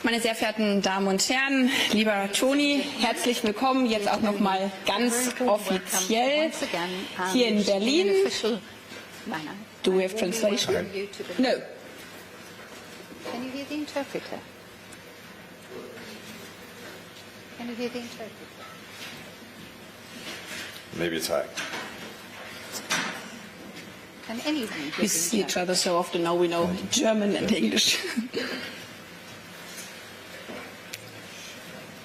Meine sehr verehrten Damen und Herren, lieber Tony, herzlich willkommen jetzt auch noch mal ganz offiziell hier in Berlin. Do we have translation? No. Can you hear the interpreter? Can you hear the interpreter? Maybe it's high. Can anyone hear We see each other so often now we know German and English.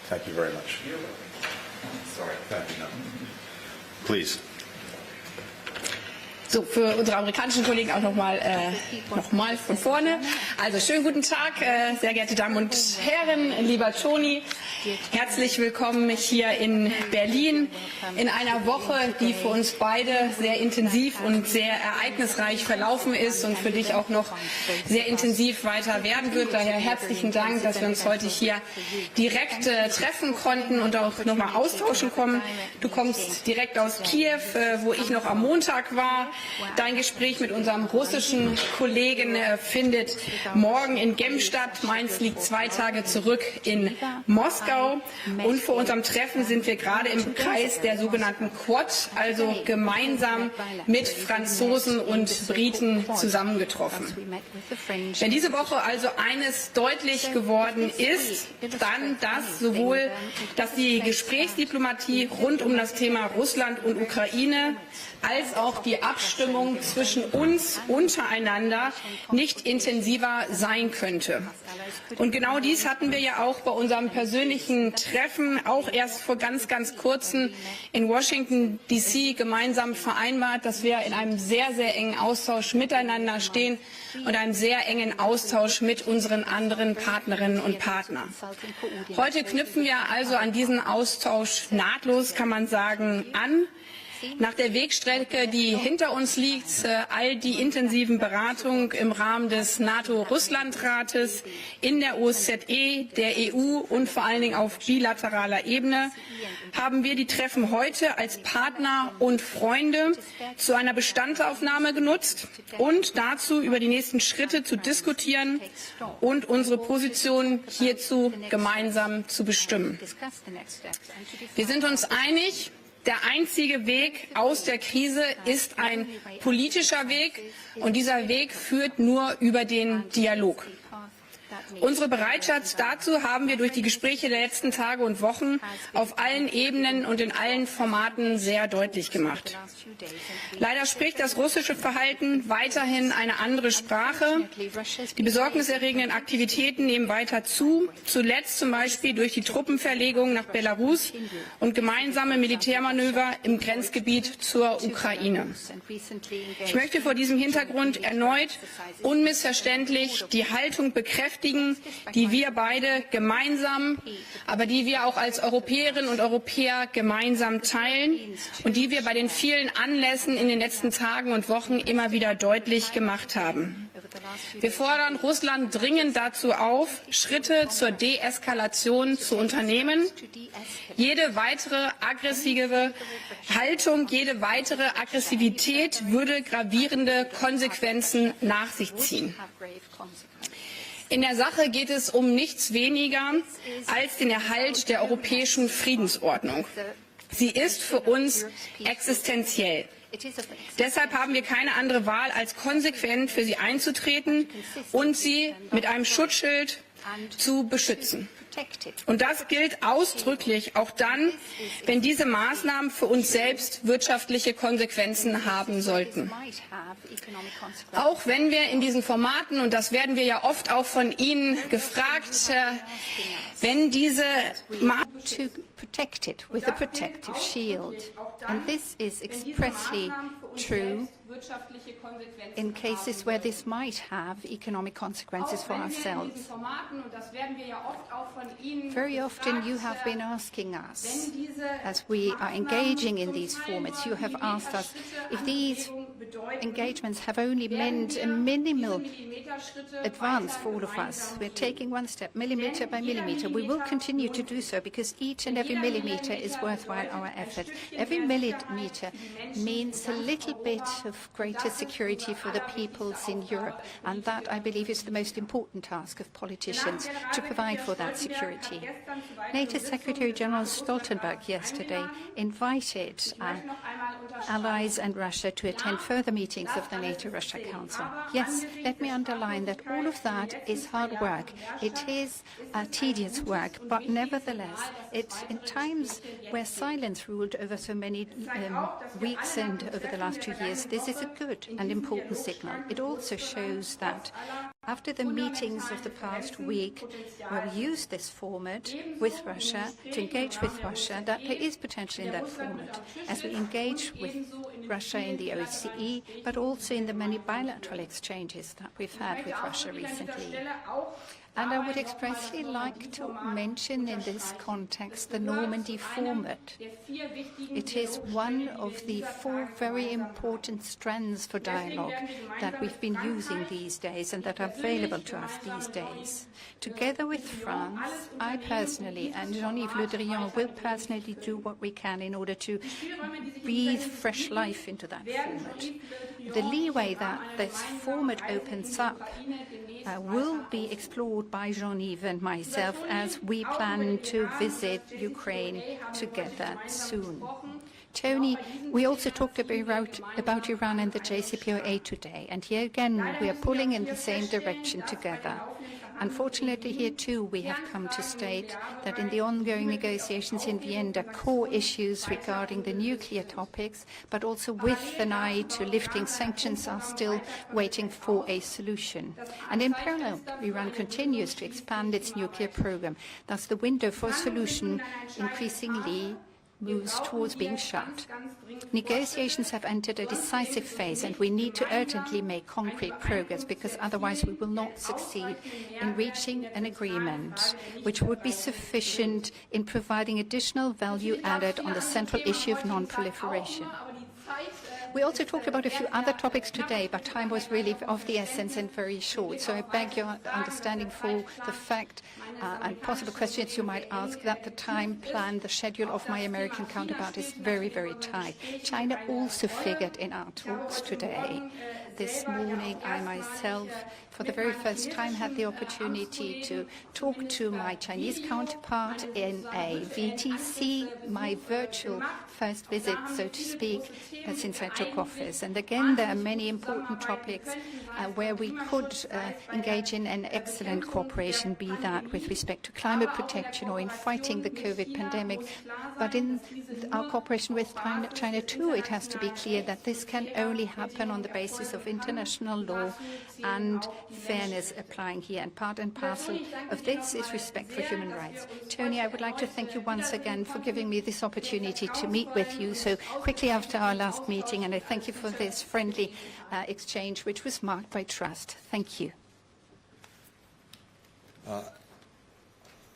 Thank you very much. Sorry. Thank you. No. Please. So, für unsere amerikanischen Kollegen auch nochmal von vorne. Also schönen guten Tag, sehr geehrte Damen und Herren, lieber Tony. Herzlich willkommen hier in Berlin in einer Woche, die für uns beide sehr intensiv und sehr ereignisreich verlaufen ist und für dich auch noch sehr intensiv weiter werden wird. Daher herzlichen Dank, dass wir uns heute hier direkt treffen konnten und auch nochmal austauschen kommen. Du kommst direkt aus Kiew, wo ich noch am Montag war. Dein Gespräch mit unserem russischen Kollegen findet morgen in Genf statt. Meins liegt 2 Tage zurück in Moskau. Und vor unserem Treffen sind wir gerade im Kreis der sogenannten Quad, also gemeinsam mit Franzosen und Briten zusammengetroffen. Wenn diese Woche also eines deutlich geworden ist, dann dass die Gesprächsdiplomatie rund um das Thema Russland und Ukraine als auch die Abstimmung zwischen uns untereinander nicht intensiver sein könnte. Und genau dies hatten wir ja auch bei unserem persönlichen Treffen, auch erst vor ganz kurzem in Washington DC gemeinsam vereinbart, dass wir in einem sehr engen Austausch miteinander stehen und einem sehr engen Austausch mit unseren anderen Partnerinnen und Partnern. Heute knüpfen wir also an diesen Austausch nahtlos, kann man sagen, an. Nach der Wegstrecke, die hinter uns liegt, all die intensiven Beratungen im Rahmen des NATO-Russland-Rates, in der OSZE, der EU und vor allen Dingen auf bilateraler Ebene, haben wir die Treffen heute als Partner und Freunde zu einer Bestandsaufnahme genutzt und dazu über die nächsten Schritte zu diskutieren und unsere Position hierzu gemeinsam zu bestimmen. Wir sind uns einig, der einzige Weg aus der Krise ist ein politischer Weg und dieser Weg führt nur über den Dialog. Unsere Bereitschaft dazu haben wir durch die Gespräche der letzten Tage und Wochen auf allen Ebenen und in allen Formaten sehr deutlich gemacht. Leider spricht das russische Verhalten weiterhin eine andere Sprache. Die besorgniserregenden Aktivitäten nehmen weiter zu, zuletzt zum Beispiel durch die Truppenverlegung nach Belarus und gemeinsame Militärmanöver im Grenzgebiet zur Ukraine. Ich möchte vor diesem Hintergrund erneut unmissverständlich die Haltung bekräftigen, die wir beide gemeinsam, aber die wir auch als Europäerinnen und Europäer gemeinsam teilen und die wir bei den vielen Anlässen in den letzten Tagen und Wochen immer wieder deutlich gemacht haben. Wir fordern Russland dringend dazu auf, Schritte zur Deeskalation zu unternehmen. Jede weitere aggressive Haltung, jede weitere Aggressivität würde gravierende Konsequenzen nach sich ziehen. In der Sache geht es um nichts weniger als den Erhalt der europäischen Friedensordnung. Sie ist für uns existenziell. Deshalb haben wir keine andere Wahl, als konsequent für sie einzutreten und sie mit einem Schutzschild zu beschützen. Und das gilt ausdrücklich auch dann, wenn diese Maßnahmen für uns selbst wirtschaftliche Konsequenzen haben sollten. Auch wenn wir in diesen Formaten, und das werden wir ja oft auch von Ihnen gefragt, wenn diese to protect it with a protective shield. And this is expressly true in cases where this might have economic consequences for ourselves. Very often you have been asking us, as we are engaging in these formats, you have asked us if these engagements have only meant a minimal advance for all of us. We're taking one step, millimeter by millimeter. We will continue to do so because each and every millimeter is worthwhile our effort. Every millimeter means a little bit of greater security for the peoples in Europe, and that, I believe, is the most important task of politicians, to provide for that security. NATO Secretary General Stoltenberg yesterday invited allies and Russia to attend further meetings of the NATO-Russia Council. Yes, let me underline that all of that is hard work. It is tedious work, but nevertheless, in times where silence ruled over so many weeks and over the last 2 years, this is a good and important signal. It also shows that after the meetings of the past week, where we used this format with Russia, to engage with Russia, that there is potential in that format, as we engage with Russia in the OSCE, but also in the many bilateral exchanges that we've had with Russia recently. And I would expressly like to mention in this context the Normandy format. It is one of the 4 very important strands for dialogue that we've been using these days and that are available to us these days. Together with France, I personally and Jean-Yves Le Drian will personally do what we can in order to breathe fresh life into that format. The leeway that this format opens up will be explored by Jean-Yves and myself as we plan to visit Ukraine together soon. Tony, we also talked about Iran and the JCPOA today, and here again we are pulling in the same direction together. Unfortunately, here too we have come to state that in the ongoing negotiations in Vienna, core issues regarding the nuclear topics, but also with an eye to lifting sanctions, are still waiting for a solution. And in parallel, Iran continues to expand its nuclear program. Thus, the window for a solution increasingly moves towards being shut. Negotiations have entered a decisive phase, and we need to urgently make concrete progress, because otherwise we will not succeed in reaching an agreement which would be sufficient in providing additional value added on the central issue of non-proliferation. We also talked about a few other topics today, but time was really of the essence and very short. So I beg your understanding for the fact and possible questions you might ask that the time plan, the schedule of my American counterpart is very, very tight. China also figured in our talks today. This morning, I myself, for the very first time, had the opportunity to talk to my Chinese counterpart in a VTC, my virtual first visit, so to speak, since I took office. And again, there are many important topics where we could engage in an excellent cooperation, be that with respect to climate protection or in fighting the COVID pandemic. But in our cooperation with China too, it has to be clear that this can only happen on the basis of international law and fairness applying here. And part and parcel of this is respect for human rights. Tony, I would like to thank you once again for giving me this opportunity to meet with you so quickly after our last meeting, and I thank you for this friendly exchange, which was marked by trust. Thank you.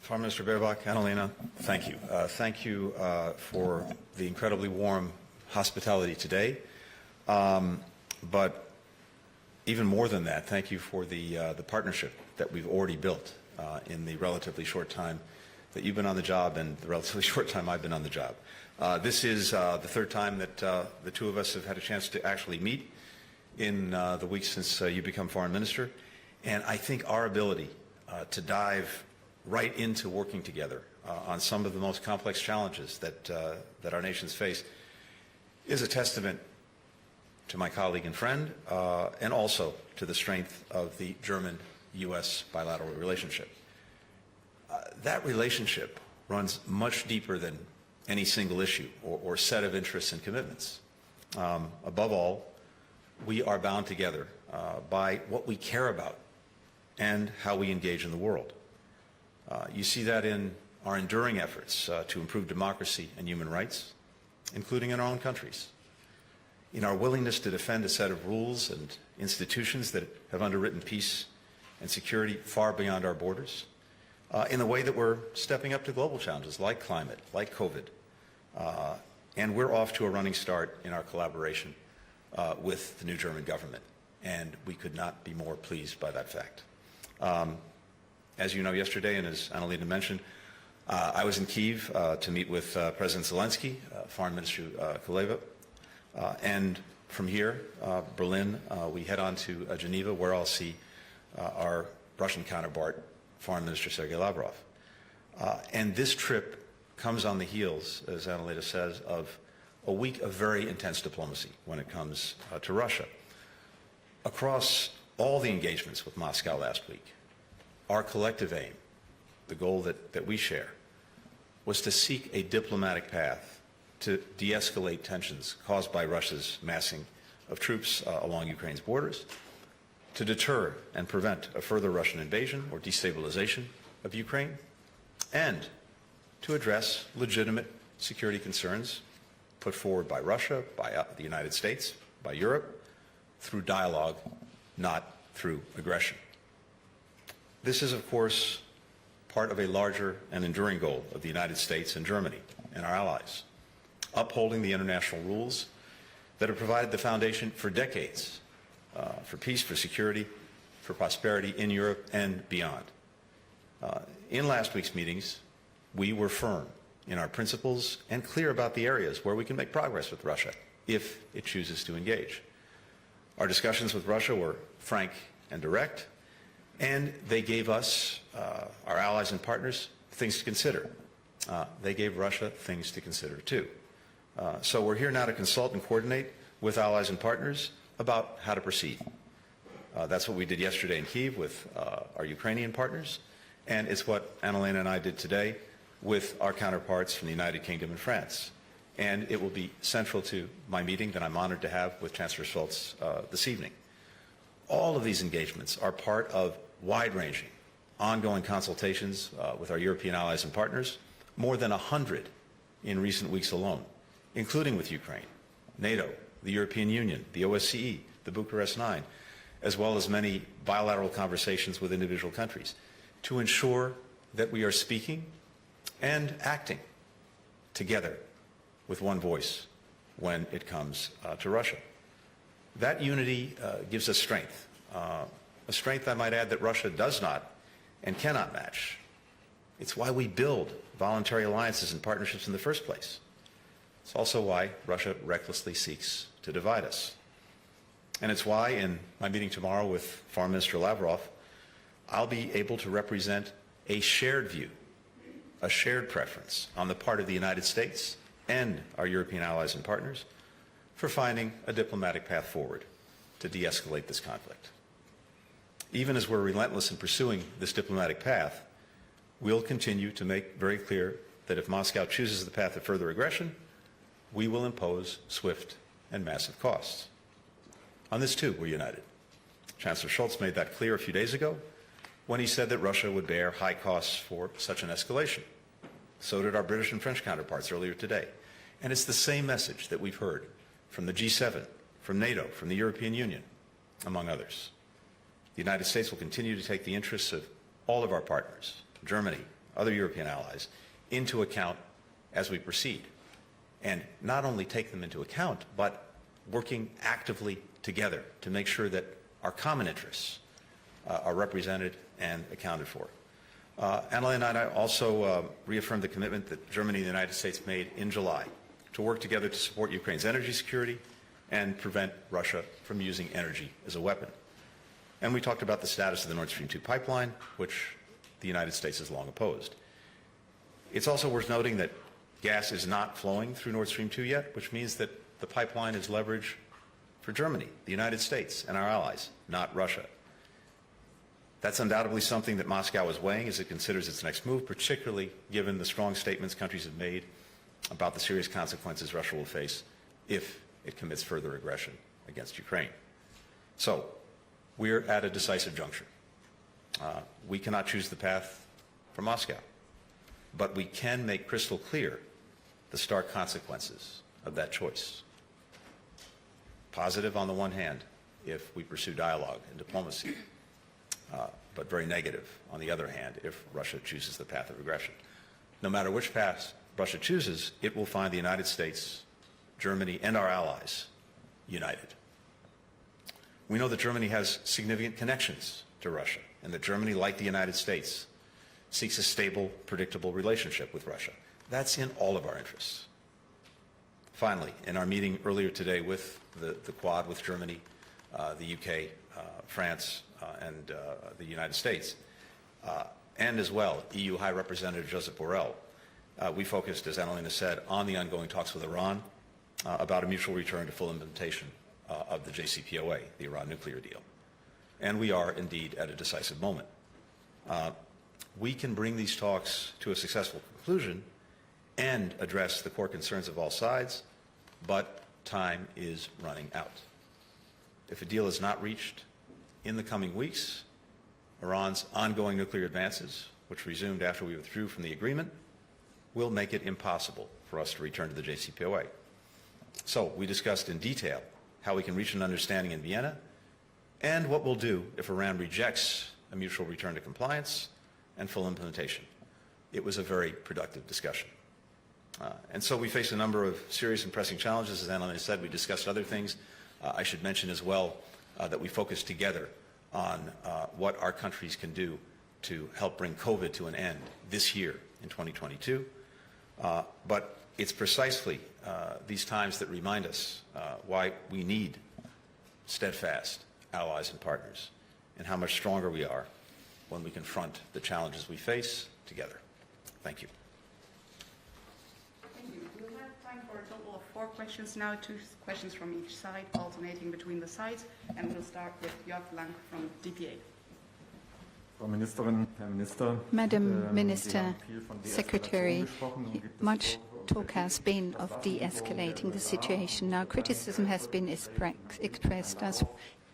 Foreign Minister Baerbock, Annalena, thank you. Thank you for the incredibly warm hospitality today. But even more than that, thank you for the partnership that we've already built in the relatively short time that you've been on the job and the relatively short time I've been on the job. This is the third time that the two of us have had a chance to actually meet in the weeks since you become foreign minister. And I think our ability to dive right into working together on some of the most complex challenges that our nations face is a testament to my colleague and friend, and also to the strength of the German-U.S. bilateral relationship. That relationship runs much deeper than any single issue or set of interests and commitments. Above all, we are bound together by what we care about and how we engage in the world. You see that in our enduring efforts to improve democracy and human rights, including in our own countries, in our willingness to defend a set of rules and institutions that have underwritten peace and security far beyond our borders, in the way that we're stepping up to global challenges like climate, like COVID. And we're off to a running start in our collaboration with the new German government, and we could not be more pleased by that fact. As you know, yesterday, and as Annalena mentioned, I was in Kyiv to meet with President Zelensky, Foreign Minister Kuleva, and from here, Berlin, we head on to Geneva, where I'll see our Russian counterpart, Foreign Minister Sergei Lavrov. And this trip comes on the heels, as Annalena says, of a week of very intense diplomacy when it comes to Russia. Across all the engagements with Moscow last week, our collective aim, the goal that we share, was to seek a diplomatic path to de-escalate tensions caused by Russia's massing of troops along Ukraine's borders, to deter and prevent a further Russian invasion or destabilization of Ukraine, and to address legitimate security concerns put forward by Russia, by the United States, by Europe, through dialogue, not through aggression. This is, of course, part of a larger and enduring goal of the United States and Germany and our allies, upholding the international rules that have provided the foundation for decades for peace, for security, for prosperity in Europe and beyond. In last week's meetings, we were firm in our principles and clear about the areas where we can make progress with Russia if it chooses to engage. Our discussions with Russia were frank and direct, and they gave us, our allies and partners, things to consider. They gave Russia things to consider too. So we're here now to consult and coordinate with allies and partners about how to proceed. That's what we did yesterday in Kyiv with our Ukrainian partners, and it's what Annalena and I did today with our counterparts from the United Kingdom and France. And it will be central to my meeting that I'm honored to have with Chancellor Scholz this evening. All of these engagements are part of wide-ranging, ongoing consultations with our European allies and partners, more than 100 in recent weeks alone, including with Ukraine, NATO, the European Union, the OSCE, the Bucharest Nine, as well as many bilateral conversations with individual countries, to ensure that we are speaking and acting together with one voice when it comes to Russia. That unity gives us strength, a strength, I might add, that Russia does not and cannot match. It's why we build voluntary alliances and partnerships in the first place. It's also why Russia recklessly seeks to divide us. And it's why, in my meeting tomorrow with Foreign Minister Lavrov, I'll be able to represent a shared view, a shared preference on the part of the United States and our European allies and partners for finding a diplomatic path forward to de-escalate this conflict. Even as we're relentless in pursuing this diplomatic path, we'll continue to make very clear that if Moscow chooses the path of further aggression, we will impose swift and massive costs. On this, too, we're united. Chancellor Scholz made that clear a few days ago when he said that Russia would bear high costs for such an escalation. So did our British and French counterparts earlier today. And it's the same message that we've heard from the G7, from NATO, from the European Union, among others. The United States will continue to take the interests of all of our partners, Germany, other European allies, into account as we proceed. And not only take them into account, but working actively together to make sure that our common interests are represented and accounted for. Annalena and I also reaffirmed the commitment that Germany and the United States made in July to work together to support Ukraine's energy security and prevent Russia from using energy as a weapon. And we talked about the status of the Nord Stream 2 pipeline, which the United States has long opposed. It's also worth noting that gas is not flowing through Nord Stream 2 yet, which means that the pipeline is leverage for Germany, the United States, and our allies, not Russia. That's undoubtedly something that Moscow is weighing as it considers its next move, particularly given the strong statements countries have made about the serious consequences Russia will face if it commits further aggression against Ukraine. So, we're at a decisive juncture. We cannot choose the path for Moscow, but we can make crystal clear the stark consequences of that choice. Positive on the one hand, if we pursue dialogue and diplomacy, but very negative on the other hand, if Russia chooses the path of aggression. No matter which path Russia chooses, it will find the United States, Germany, and our allies united. We know that Germany has significant connections to Russia, and that Germany, like the United States, seeks a stable, predictable relationship with Russia. That's in all of our interests. Finally, in our meeting earlier today with the Quad, with Germany, the UK, France, and the United States, and as well EU High Representative Josep Borrell, we focused, as Annalena said, on the ongoing talks with Iran about a mutual return to full implementation of the JCPOA, the Iran nuclear deal. And we are indeed at a decisive moment. We can bring these talks to a successful conclusion and address the core concerns of all sides, but time is running out. If a deal is not reached in the coming weeks, Iran's ongoing nuclear advances, which resumed after we withdrew from the agreement, will make it impossible for us to return to the JCPOA. So we discussed in detail how we can reach an understanding in Vienna and what we'll do if Iran rejects a mutual return to compliance and full implementation. It was a very productive discussion. And so we face a number of serious and pressing challenges. As Annalena said, we discussed other things. I should mention as well that we focused together on what our countries can do to help bring COVID to an end this year in 2022. But it's precisely these times that remind us why we need steadfast allies and partners, and how much stronger we are when we confront the challenges we face together. Thank you. Thank you. We'll have time for a total of 4 questions now, 2 questions from each side, alternating between the sides, and we'll start with Jörg Lang from DPA. Frau Ministerin, Herr Minister, Madam Minister, Secretary, much talk has been of de-escalating the situation. Now, criticism has been expressed as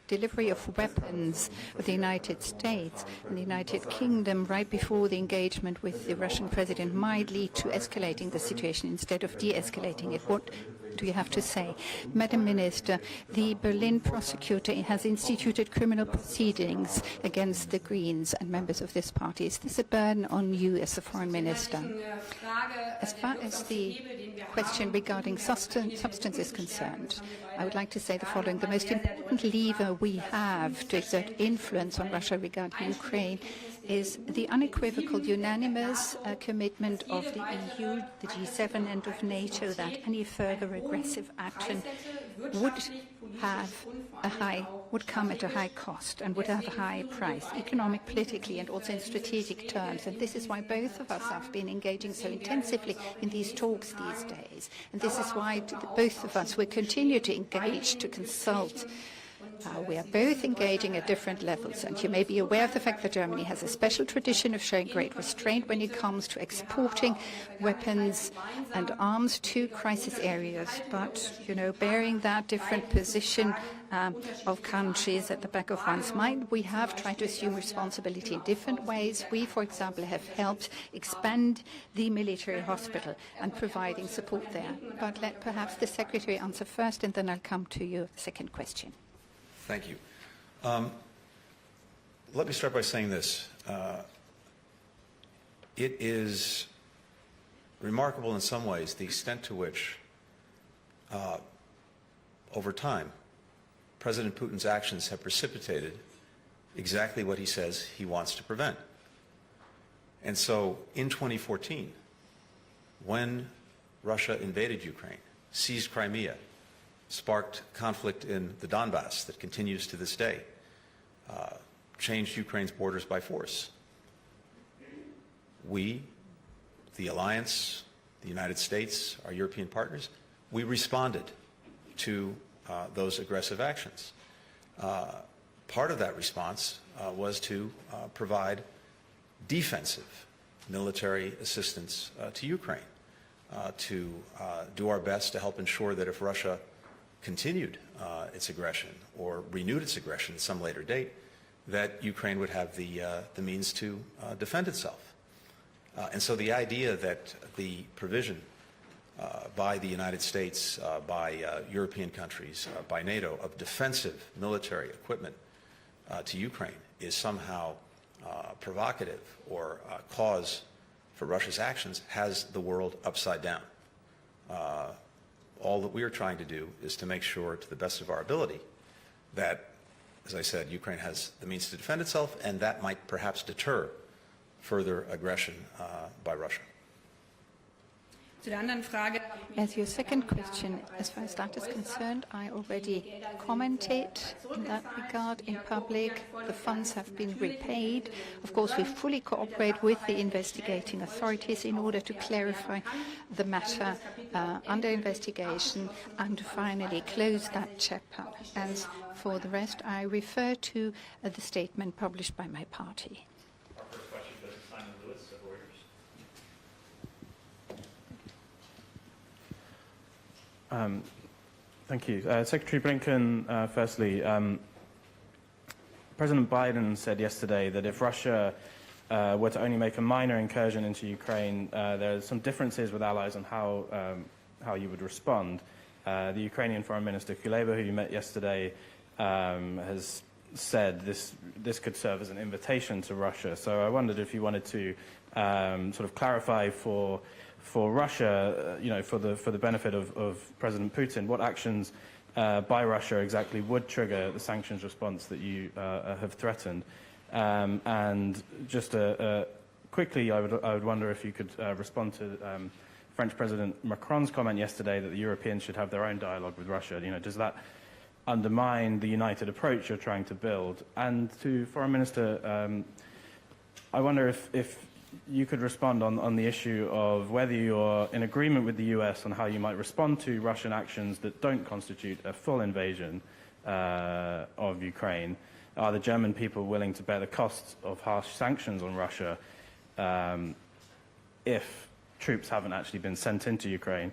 delivery of weapons of the United States and the United Kingdom right before the engagement with the Russian president might lead to escalating the situation instead of de-escalating it. What do you have to say? Madam Minister, the Berlin prosecutor has instituted criminal proceedings against the Greens and members of this party. Is this a burden on you as the foreign minister? As far as the question regarding substance is concerned, I would like to say the following. The most important lever we have to exert influence on Russia regarding Ukraine is the unequivocal unanimous commitment of the EU, the G7 and of NATO that any further aggressive action would come at a high cost and would have a high price, economic, politically, and also in strategic terms. And this is why both of us have been engaging so intensively in these talks these days. And this is why both of us will continue to engage, to consult. We are both engaging at different levels, and you may be aware of the fact that Germany has a special tradition of showing great restraint when it comes to exporting weapons and arms to crisis areas. But, bearing that different position of countries at the back of one's mind, we have tried to assume responsibility in different ways. We, for example, have helped expand the military hospital and providing support there. But let perhaps the Secretary answer first, and then I'll come to your second question. Thank you. Let me start by saying this. It is remarkable in some ways the extent to which, over time, President Putin's actions have precipitated exactly what he says he wants to prevent. And so in 2014, when Russia invaded Ukraine, seized Crimea, sparked conflict in the Donbass that continues to this day, changed Ukraine's borders by force. We, the alliance, the United States, our European partners, we responded to those aggressive actions. Part of that response was to provide defensive military assistance to Ukraine, to do our best to help ensure that if Russia continued its aggression or renewed its aggression at some later date, that Ukraine would have the means to defend itself. And so the idea that the provision by the United States, by European countries, by NATO of defensive military equipment to Ukraine is somehow provocative or cause for Russia's actions has the world upside down. All that we are trying to do is to make sure, to the best of our ability, that as I said, Ukraine has the means to defend itself, and that might perhaps deter further aggression by Russia. As your second question, as far as that is concerned, I already commented in that regard in public. The funds have been repaid. Of course, we fully cooperate with the investigating authorities in order to clarify the matter under investigation and to finally close that chapter. As for the rest, I refer to the statement published by my party. Thank you. Secretary Blinken, firstly, President Biden said yesterday that if Russia were to only make a minor incursion into Ukraine, there are some differences with allies on how you would respond. The Ukrainian Foreign Minister Kuleba, who you met yesterday, has said this could serve as an invitation to Russia. So I wondered if you wanted to sort of clarify for Russia, for the benefit of President Putin, what actions by Russia exactly would trigger the sanctions response that you have threatened. And just quickly, I would wonder if you could respond to French President Macron's comment yesterday that the Europeans should have their own dialogue with Russia. Does that undermine the united approach you're trying to build? And to Foreign Minister, I wonder if you could respond on the issue of whether you're in agreement with the US on how you might respond to Russian actions that don't constitute a full invasion of Ukraine. Are the German people willing to bear the costs of harsh sanctions on Russia if troops haven't actually been sent into Ukraine?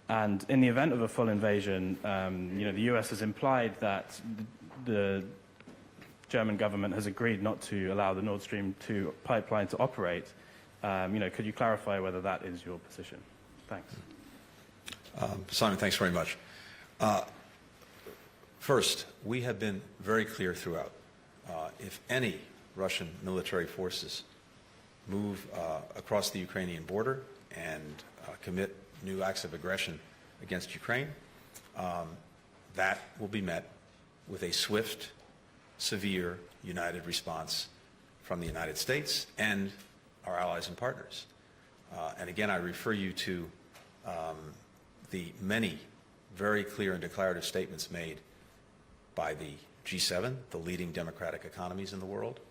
And in the event of a full invasion, the US has implied that the German government has agreed not to allow the Nord Stream 2 pipeline to operate. Could you clarify whether that is your position? Thanks. Simon, thanks very much. First, we have been very clear throughout. If any Russian military forces move across the Ukrainian border and commit new acts of aggression against Ukraine, that will be met with a swift, severe, united response from the United States and our allies and partners. And again, I refer you to the many very clear and declarative statements made by the G7, the leading democratic economies in the world,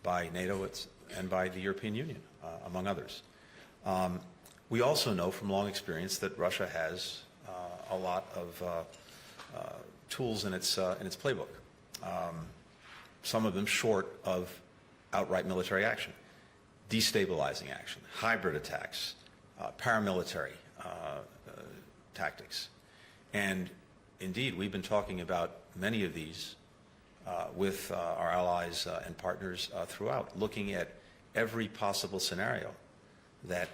by NATO and by the European Union, among others. We also know from long experience that Russia has a lot of tools in its playbook. Some of them short of outright military action, destabilizing action, hybrid attacks, paramilitary tactics. And indeed, we've been talking about many of these with our allies and partners throughout, looking at every possible scenario that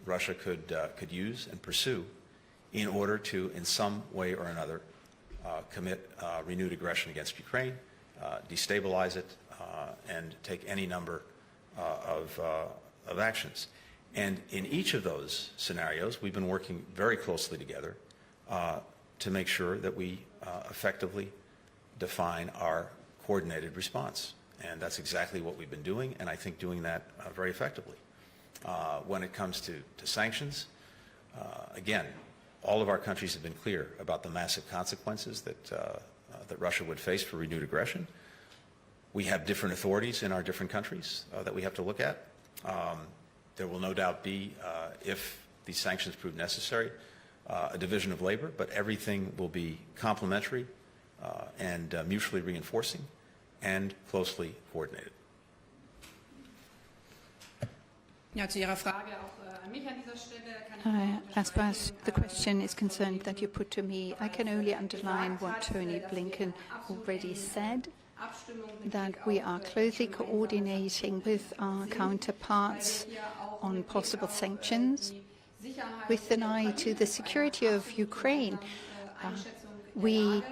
Russia could use and pursue in order to, in some way or another, commit renewed aggression against Ukraine, destabilize it, and take any number of actions. And in each of those scenarios, we've been working very closely together to make sure that we effectively define our coordinated response. And that's exactly what we've been doing, and I think doing that very effectively. When it comes to sanctions, again, all of our countries have been clear about the massive consequences that Russia would face for renewed aggression. We have different authorities in our different countries that we have to look at. There will no doubt be, if these sanctions prove necessary, a division of labor, but everything will be complementary and mutually reinforcing and closely coordinated. As far as the question is concerned that you put to me, I can only underline what Tony Blinken already said, that we are closely coordinating with our counterparts on possible sanctions with an eye to the security of Ukraine. We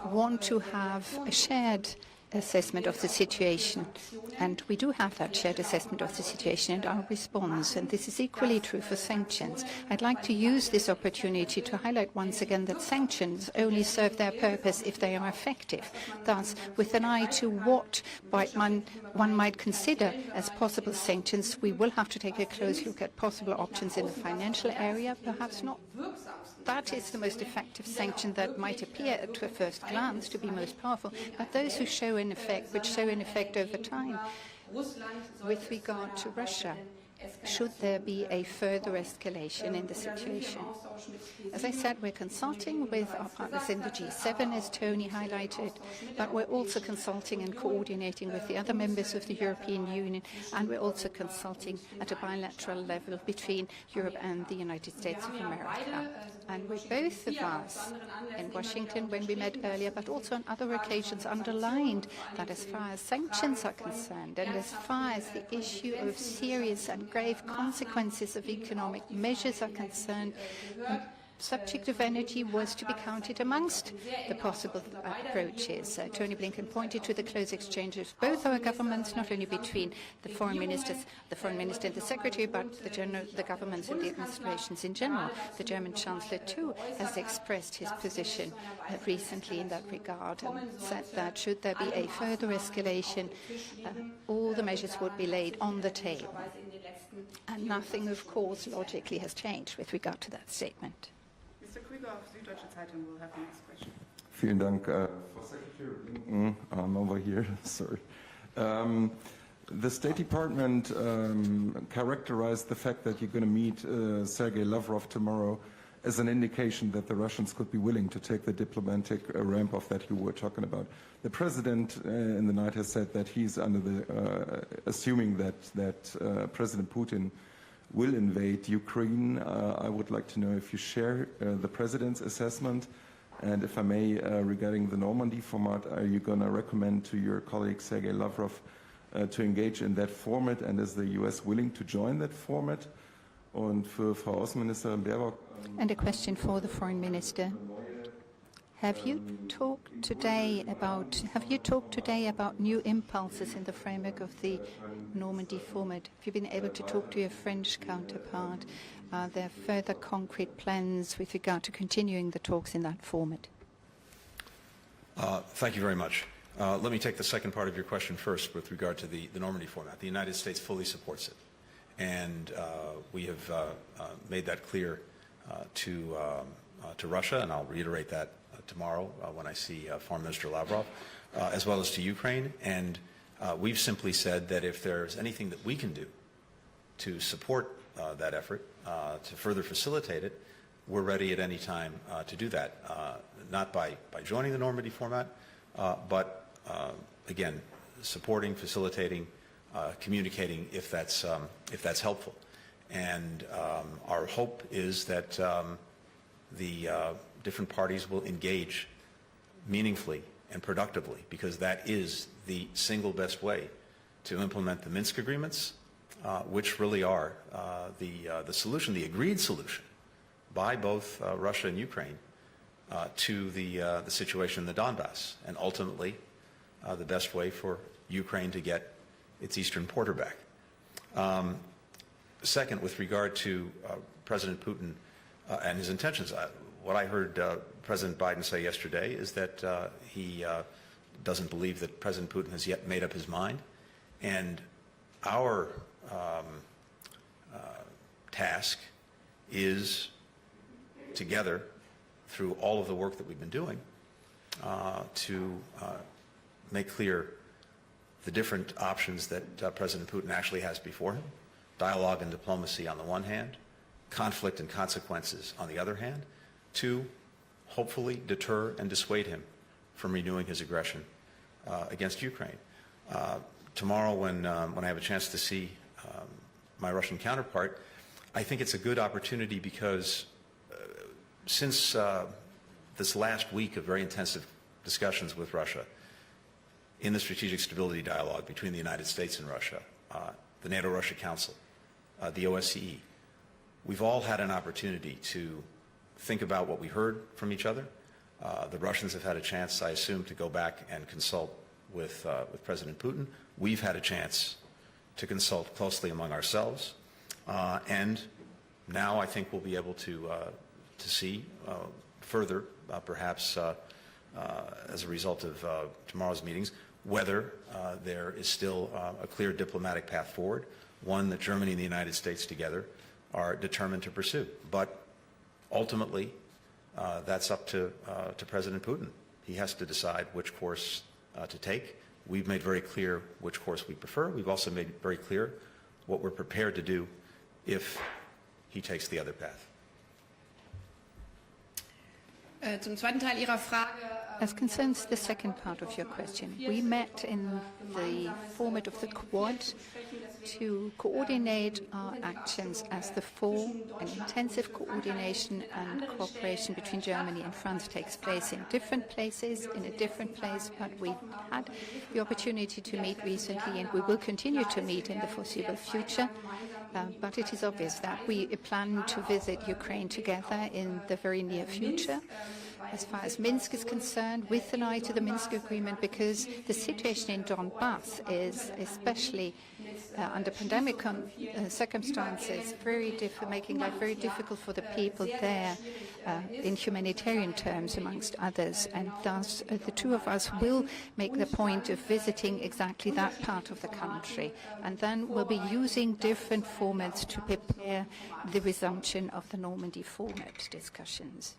want to have a shared assessment of the situation. And we do have that shared assessment of the situation and our response, and this is equally true for sanctions. I'd like to use this opportunity to highlight once again that sanctions only serve their purpose if they are effective. Thus, with an eye to what one might consider as possible sanctions, we will have to take a close look at possible options in the financial area, perhaps not. That is the most effective sanction that might appear at a first glance to be most powerful, but those who show an effect, which show an effect over time. With regard to Russia, should there be a further escalation in the situation? As I said, we're consulting with our partners in the G7, as Tony highlighted, but we're also consulting and coordinating with the other members of the European Union, and we're also consulting at a bilateral level between Europe and the United States of America. And with both of us in Washington when we met earlier, but also on other occasions, underlined that as far as sanctions are concerned and as far as the issue of serious and grave consequences of economic measures are concerned, the subject of energy was to be counted amongst the possible approaches. Tony Blinken pointed to the close exchange of both our governments, not only between the foreign minister and the secretary, but the governments and the administrations in general. The German Chancellor, too, has expressed his position recently in that regard and said that should there be a further escalation, all the measures would be laid on the table. And nothing, of course, logically has changed with regard to that statement. Mr. Krüger of Süddeutsche Zeitung will have the next question. Vielen Dank, Frau Secretary Blinken. I'm over here, sorry. The State Department characterized the fact that you're going to meet Sergei Lavrov tomorrow as an indication that the Russians could be willing to take the diplomatic ramp-up that you were talking about. The President in the night has said that he's under the, assuming that President Putin will invade Ukraine. I would like to know if you share the President's assessment, and if I may, regarding the Normandy format, are you going to recommend to your colleague Sergei Lavrov to engage in that format, and is the US willing to join that format? Und für Frau Außenministerin Baerbock. And a question for the Foreign Minister. Have you talked today about new impulses in the framework of the Normandy format? Have you been able to talk to your French counterpart? Are there further concrete plans with regard to continuing the talks in that format? Thank you very much. Let me take the second part of your question first with regard to the Normandy format. The United States fully supports it. And we have made that clear to Russia, and I'll reiterate that tomorrow when I see Foreign Minister Lavrov, as well as to Ukraine. And we've simply said that if there's anything that we can do to support that effort, to further facilitate it, we're ready at any time to do that, not by joining the Normandy format, but again, supporting, facilitating, communicating if that's helpful. And our hope is that the different parties will engage meaningfully and productively, because that is the single best way to implement the Minsk agreements, which really are the solution, the agreed solution by both Russia and Ukraine to the situation in the Donbass, and ultimately the best way for Ukraine to get its eastern border back. Second, with regard to President Putin and his intentions, what I heard President Biden say yesterday is that he doesn't believe that President Putin has yet made up his mind, and our task is, together, through all of the work that we've been doing, to make clear the different options that President Putin actually has before him: dialogue and diplomacy on the one hand, conflict and consequences on the other hand, to hopefully deter and dissuade him from renewing his aggression against Ukraine. Tomorrow, when I have a chance to see my Russian counterpart, I think it's a good opportunity because since this last week of very intensive discussions with Russia in the strategic stability dialogue between the United States and Russia, the NATO-Russia Council, the OSCE, we've all had an opportunity to think about what we heard from each other. The Russians have had a chance, I assume, to go back and consult with President Putin. we've had a chance to consult closely among ourselves, and now I think we'll be able to see further, perhaps as a result of tomorrow's meetings, whether there is still a clear diplomatic path forward, one that Germany and the United States together are determined to pursue. But ultimately, that's up to President Putin. He has to decide which course to take. We've made very clear which course we prefer. We've also made very clear what we're prepared to do if he takes the other path. Zum zweiten Teil Ihrer Frage. As concerns the second part of your question, we met in the format of the Quad to coordinate our actions as the four. An intensive coordination and cooperation between Germany and France takes place in different places, in a different place, but we've had the opportunity to meet recently, and we will continue to meet in the foreseeable future. But it is obvious that we plan to visit Ukraine together in the very near future. As far as Minsk is concerned, with an eye to the Minsk agreement, because the situation in Donbass is, especially under pandemic circumstances, making life very difficult for the people there in humanitarian terms, amongst others. And thus, the two of us will make the point of visiting exactly that part of the country. And then we'll be using different formats to prepare the resumption of the Normandy format discussions.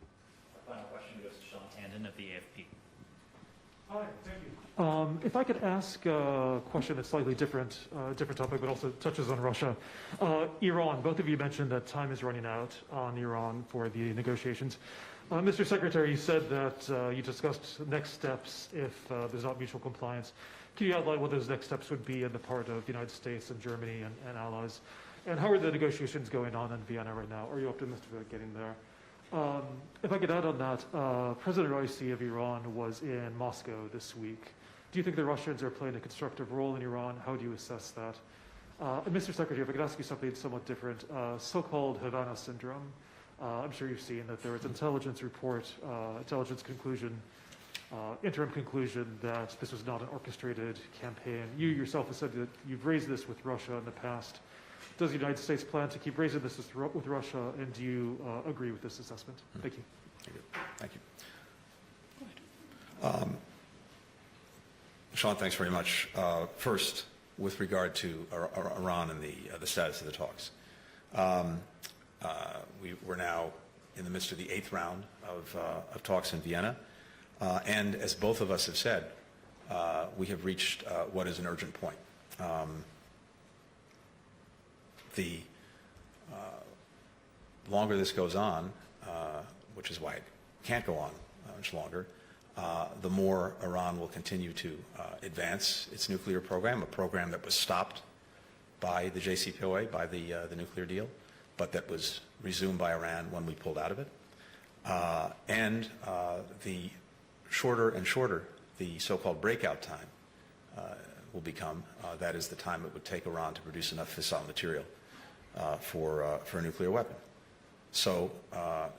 Of the AFP. Hi, thank you. If I could ask a question that's slightly different topic, but also touches on Russia. Iran, both of you mentioned that time is running out on Iran for the negotiations. Mr. Secretary, you said that you discussed next steps if there's not mutual compliance. Can you outline what those next steps would be on the part of the United States and Germany and allies? And how are the negotiations going on in Vienna right now? Are you optimistic about getting there? If I could add on that, President Raisi of Iran was in Moscow this week. Do you think the Russians are playing a constructive role in Iran? How do you assess that? And Mr. Secretary, if I could ask you something somewhat different, so-called Havana syndrome. I'm sure you've seen that there was intelligence report, intelligence conclusion, interim conclusion that this was not an orchestrated campaign. You yourself have said that you've raised this with Russia in the past. Does the United States plan to keep raising this with Russia, and do you agree with this assessment? Thank you. Thank you. Sean, thanks very much. First, with regard to Iran and the status of the talks. We're now in the midst of the 8th round of talks in Vienna, and as both of us have said, we have reached what is an urgent point. The longer this goes on, which is why it can't go on much longer, the more Iran will continue to advance its nuclear program, a program that was stopped by the JCPOA, by the nuclear deal, but that was resumed by Iran when we pulled out of it. And the shorter and shorter the so-called breakout time will become, that is the time it would take Iran to produce enough fissile material for a nuclear weapon. So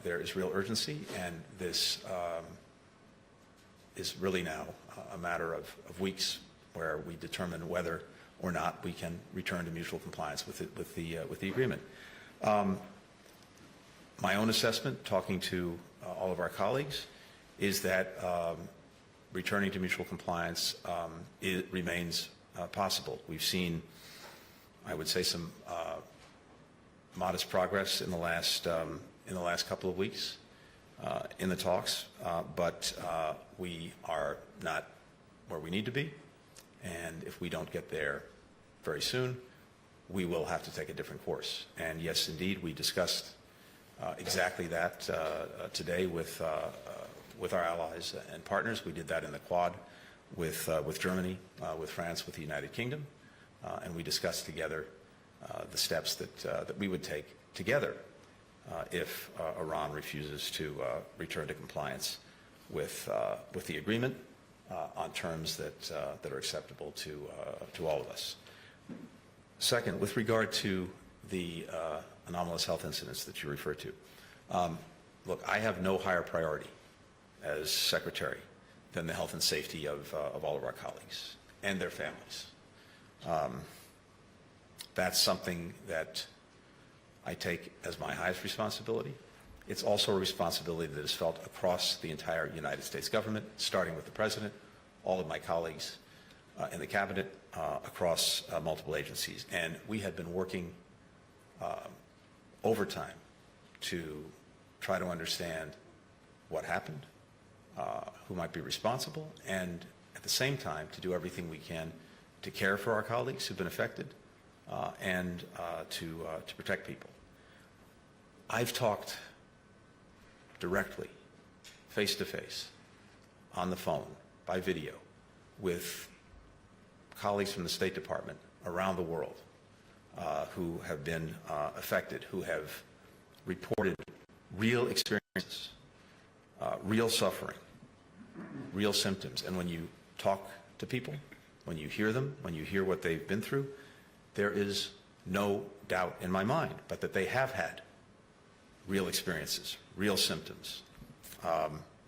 there is real urgency, and this is really now a matter of weeks where we determine whether or not we can return to mutual compliance with the agreement. My own assessment, talking to all of our colleagues, is that returning to mutual compliance remains possible. We've seen, I would say, some modest progress in the last couple of weeks in the talks, but we are not where we need to be, and if we don't get there very soon, we will have to take a different course. And yes, indeed, we discussed exactly that today with our allies and partners. We did that in the Quad with Germany, with France, with the United Kingdom, and we discussed together the steps that we would take together if Iran refuses to return to compliance with the agreement on terms that are acceptable to all of us. Second, with regard to the anomalous health incidents that you referred to, look, I have no higher priority as Secretary than the health and safety of all of our colleagues and their families. That's something that I take as my highest responsibility. It's also a responsibility that is felt across the entire United States government, starting with the President, all of my colleagues in the Cabinet, across multiple agencies. And we have been working overtime to try to understand what happened, who might be responsible, and at the same time to do everything we can to care for our colleagues who've been affected and to protect people. I've talked directly, face-to-face, on the phone, by video, with colleagues from the State Department around the world who have been affected, who have reported real experiences, real suffering, real symptoms. And when you talk to people, when you hear them, when you hear what they've been through, there is no doubt in my mind but that they have had real experiences, real symptoms,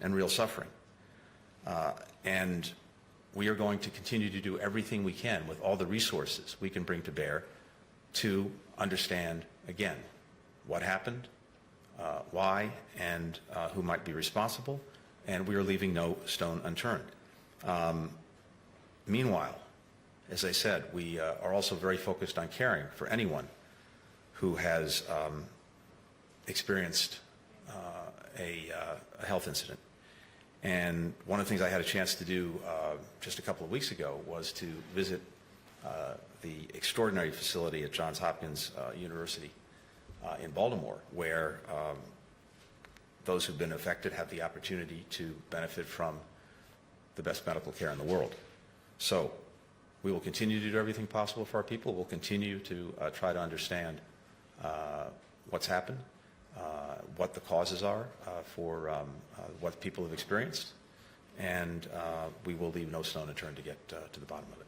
and real suffering. And we are going to continue to do everything we can with all the resources we can bring to bear to understand, again, what happened, why, and who might be responsible, and we are leaving no stone unturned. Meanwhile, as I said, we are also very focused on caring for anyone who has experienced a health incident. And one of the things I had a chance to do just a couple of weeks ago was to visit the extraordinary facility at Johns Hopkins University in Baltimore, where those who've been affected have the opportunity to benefit from the best medical care in the world. So we will continue to do everything possible for our people. We'll continue to try to understand what's happened, what the causes are for what people have experienced, and we will leave no stone unturned to get to the bottom of it.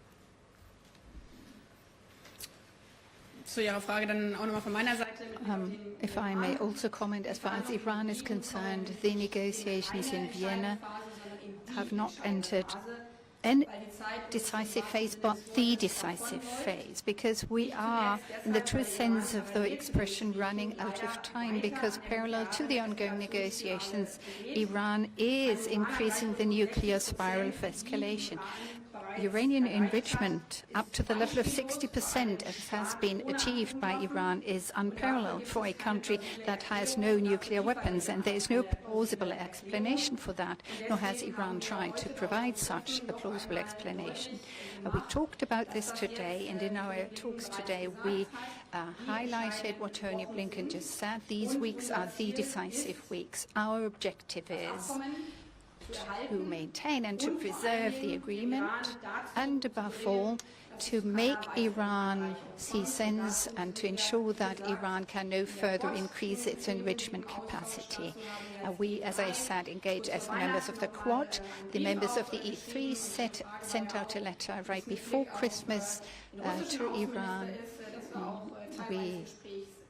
Zu Ihrer Frage dann auch nochmal von meiner Seite. If I may also comment, as far as Iran is concerned, the negotiations in Vienna have not entered an decisive phase, but the decisive phase, because we are, in the true sense of the expression, running out of time, because parallel to the ongoing negotiations, Iran is increasing the nuclear spiral of escalation. Uranium enrichment up to the level of 60%, as has been achieved by Iran, is unparalleled for a country that has no nuclear weapons, and there is no plausible explanation for that, nor has Iran tried to provide such a plausible explanation. We talked about this today, and in our talks today we highlighted what Tony Blinken just said. These weeks are the decisive weeks. Our objective is to maintain and to preserve the agreement, and above all, to make Iran see sense and to ensure that Iran can no further increase its enrichment capacity. We, as I said, engage as members of the Quad. The members of the E3 sent out a letter right before Christmas to Iran.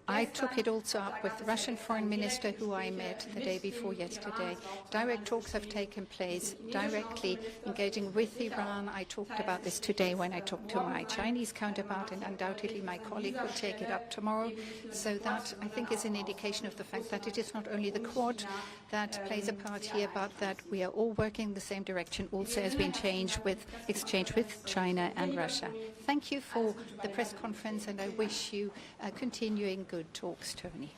I took it also up with the Russian foreign minister, who I met the day before yesterday. Direct talks have taken place, directly engaging with Iran. I talked about this today when I talked to my Chinese counterpart, and undoubtedly my colleague will take it up tomorrow. So that, I think, is an indication of the fact that it is not only the Quad that plays a part here, but that we are all working in the same direction, also has been exchanged with China and Russia. Thank you for the press conference, and I wish you continuing good talks, Tony.